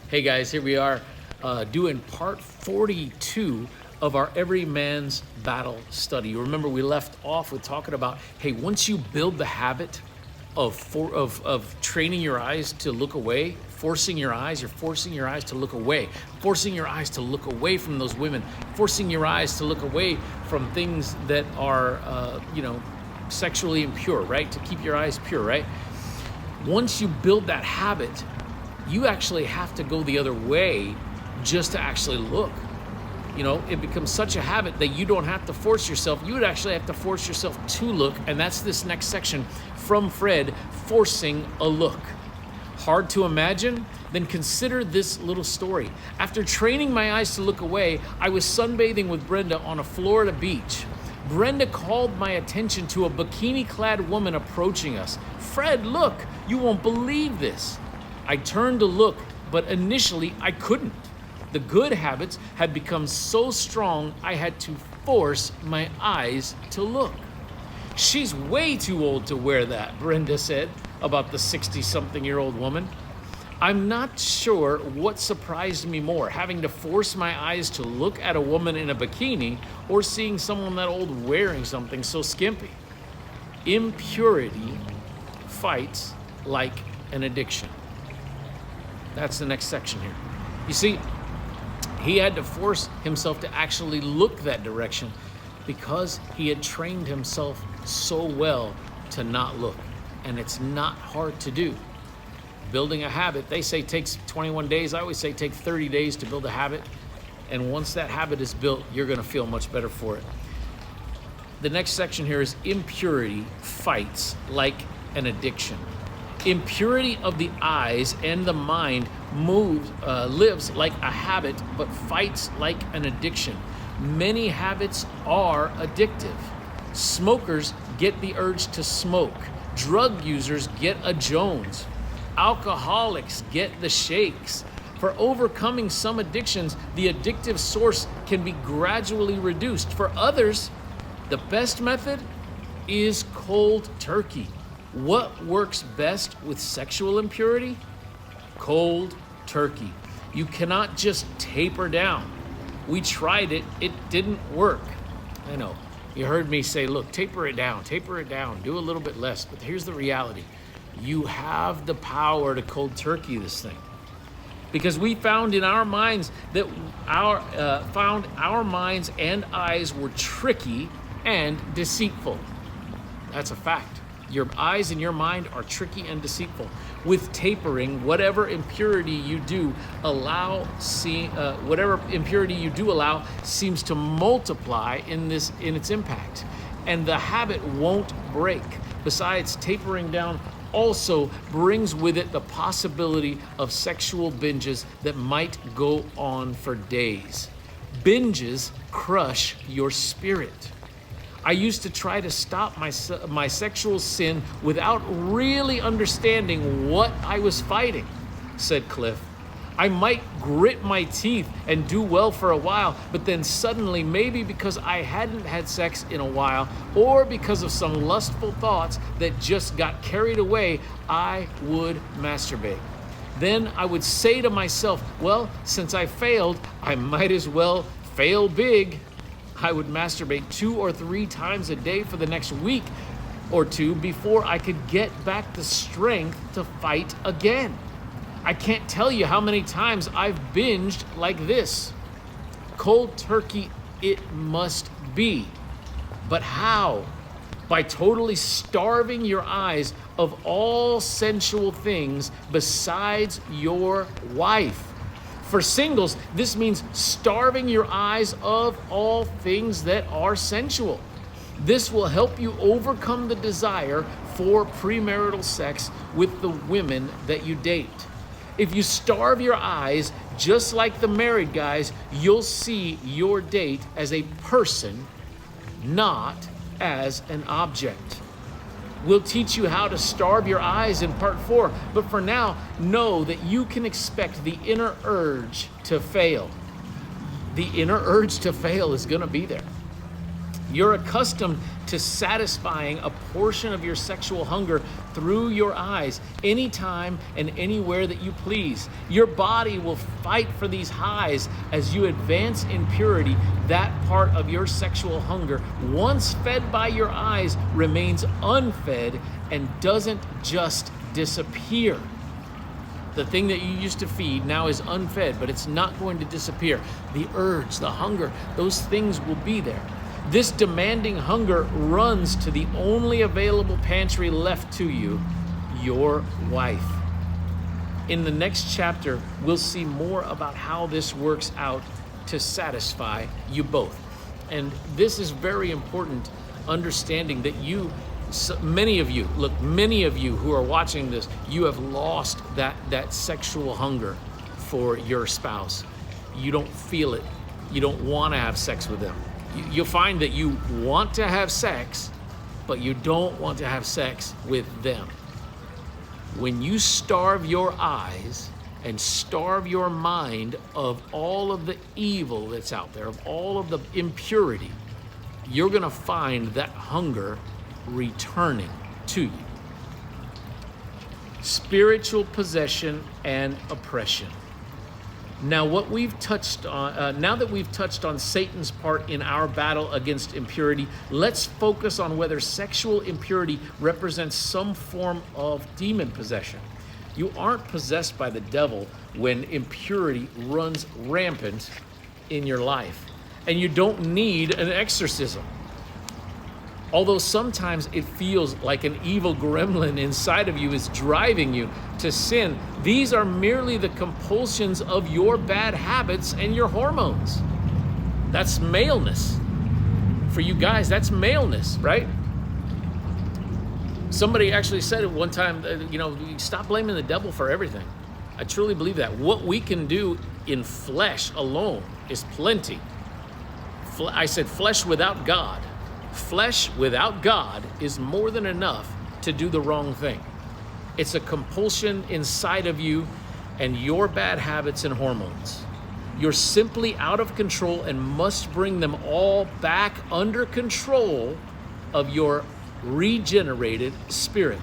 Hey guys, here we are doing part 42 of our Every Man's Battle study. You remember we left off with talking about, hey, once you build the habit of training your eyes to look away, forcing your eyes to look away, forcing your eyes to look away from those women, forcing your eyes to look away from things that are, sexually impure, right? To keep your eyes pure, right? Once you build that habit, you actually have to go the other way just to actually look. You know, it becomes such a habit that you don't have to force yourself. You would actually have to force yourself to look. And that's this next section from Fred, forcing a look. Hard to imagine? Then consider this little story. After training my eyes to look away, I was sunbathing with Brenda on a Florida beach. Brenda called my attention to a bikini-clad woman approaching us. Fred, look, you won't believe this. I turned to look, but initially I couldn't. The good habits had become so strong I had to force my eyes to look. She's way too old to wear that, Brenda said about the 60-something-year-old woman. I'm not sure what surprised me more, having to force my eyes to look at a woman in a bikini or seeing someone that old wearing something so skimpy. Impurity fights like an addiction. That's the next section here. You see, he had to force himself to actually look that direction because he had trained himself so well to not look. And it's not hard to do. Building a habit, they say takes 21 days. I always say take 30 days to build a habit. And once that habit is built, you're gonna feel much better for it. The next section here is impurity fights like an addiction. Impurity of the eyes and the mind lives like a habit, but fights like an addiction. Many habits are addictive. Smokers get the urge to smoke. Drug users get a Jones. Alcoholics get the shakes. For overcoming some addictions, the addictive source can be gradually reduced. For others, the best method is cold turkey. What works best with sexual impurity? Cold turkey. You cannot just taper down. We tried it, it didn't work. I know, you heard me say, look, taper it down, do a little bit less. But here's the reality. You have the power to cold turkey this thing. Because we found in our minds that our minds and eyes were tricky and deceitful. That's a fact. Your eyes and your mind are tricky and deceitful. With tapering, whatever impurity you do allow seems to multiply in its impact, and the habit won't break. Besides, tapering down also brings with it the possibility of sexual binges that might go on for days. Binges crush your spirit. I used to try to stop my sexual sin without really understanding what I was fighting, said Cliff. I might grit my teeth and do well for a while, but then suddenly, maybe because I hadn't had sex in a while, or because of some lustful thoughts that just got carried away, I would masturbate. Then I would say to myself, well, since I failed, I might as well fail big. I would masturbate 2 or 3 times a day for the next week or two before I could get back the strength to fight again. I can't tell you how many times I've binged like this. Cold turkey it must be. But how? By totally starving your eyes of all sensual things besides your wife. For singles, this means starving your eyes of all things that are sensual. This will help you overcome the desire for premarital sex with the women that you date. If you starve your eyes, just like the married guys, you'll see your date as a person, not as an object. We'll teach you how to starve your eyes in part 4, but for now, know that you can expect the inner urge to fail. The inner urge to fail is gonna be there. You're accustomed to satisfying a portion of your sexual hunger through your eyes anytime and anywhere that you please. Your body will fight for these highs as you advance in purity. That part of your sexual hunger, once fed by your eyes, remains unfed and doesn't just disappear. The thing that you used to feed now is unfed, but it's not going to disappear. The urge, the hunger, those things will be there. This demanding hunger runs to the only available pantry left to you, your wife. In the next chapter, we'll see more about how this works out to satisfy you both. And this is very important, understanding that many of you who are watching this, you have lost that sexual hunger for your spouse. You don't feel it. You don't want to have sex with them. You'll find that you want to have sex, but you don't want to have sex with them. When you starve your eyes and starve your mind of all of the evil that's out there, of all of the impurity, you're going to find that hunger returning to you. Spiritual possession and oppression. Now, now that we've touched on Satan's part in our battle against impurity, let's focus on whether sexual impurity represents some form of demon possession. You aren't possessed by the devil when impurity runs rampant in your life, and you don't need an exorcism. Although sometimes it feels like an evil gremlin inside of you is driving you to sin, these are merely the compulsions of your bad habits and your hormones. That's maleness. For you guys, that's maleness, right? Somebody actually said at one time, stop blaming the devil for everything. I truly believe that. What we can do in flesh alone is plenty. I said flesh without God. Flesh without God is more than enough to do the wrong thing. It's a compulsion inside of you and your bad habits and hormones. You're simply out of control and must bring them all back under control of your regenerated spirit.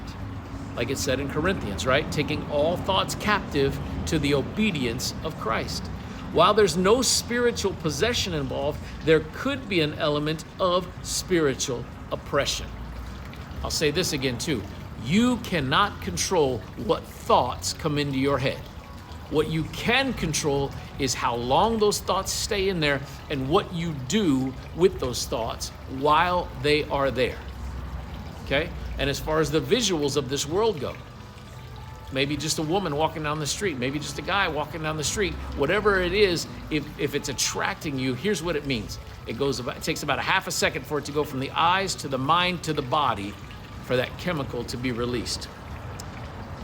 Like it said in Corinthians, right? Taking all thoughts captive to the obedience of Christ. While there's no spiritual possession involved, there could be an element of spiritual oppression. I'll say this again too. You cannot control what thoughts come into your head. What you can control is how long those thoughts stay in there and what you do with those thoughts while they are there. Okay? And as far as the visuals of this world go, maybe just a woman walking down the street, maybe just a guy walking down the street, whatever it is, if it's attracting you, here's what it means. It takes about a half a second for it to go from the eyes to the mind to the body for that chemical to be released.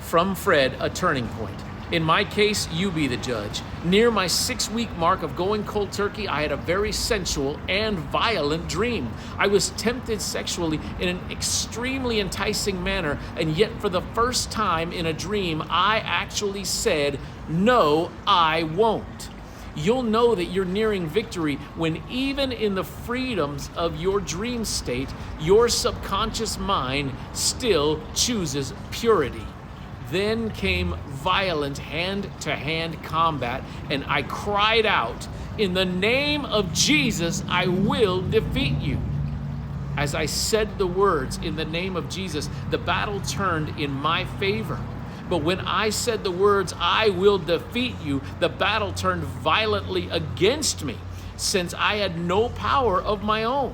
From Fred, a turning point. In my case, you be the judge. Near my 6-week mark of going cold turkey, I had a very sensual and violent dream. I was tempted sexually in an extremely enticing manner, and yet for the first time in a dream, I actually said, "No, I won't." You'll know that you're nearing victory when even in the freedoms of your dream state, your subconscious mind still chooses purity. Then came violent hand-to-hand combat, and I cried out, "In the name of Jesus, I will defeat you." As I said the words, "In the name of Jesus," the battle turned in my favor. But when I said the words, "I will defeat you," the battle turned violently against me, since I had no power of my own.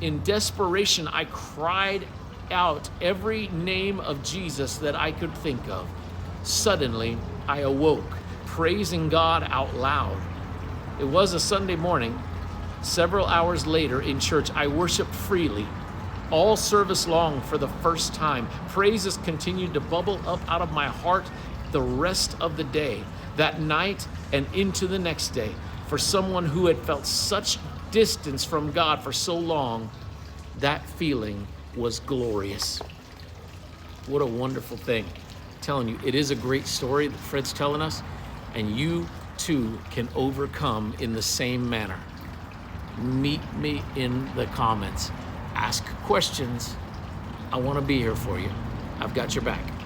In desperation, I cried out every name of Jesus that I could think of. Suddenly, I awoke, praising God out loud. It was a Sunday morning. Several hours later in church, I worshiped freely. All service long for the first time, praises continued to bubble up out of my heart the rest of the day, that night and into the next day. For someone who had felt such distance from God for so long, that feeling was glorious. What a wonderful thing. I'm telling you, it is a great story that Fred's telling us, and you too can overcome in the same manner. Meet me in the comments. Ask questions. I want to be here for you. I've got your back.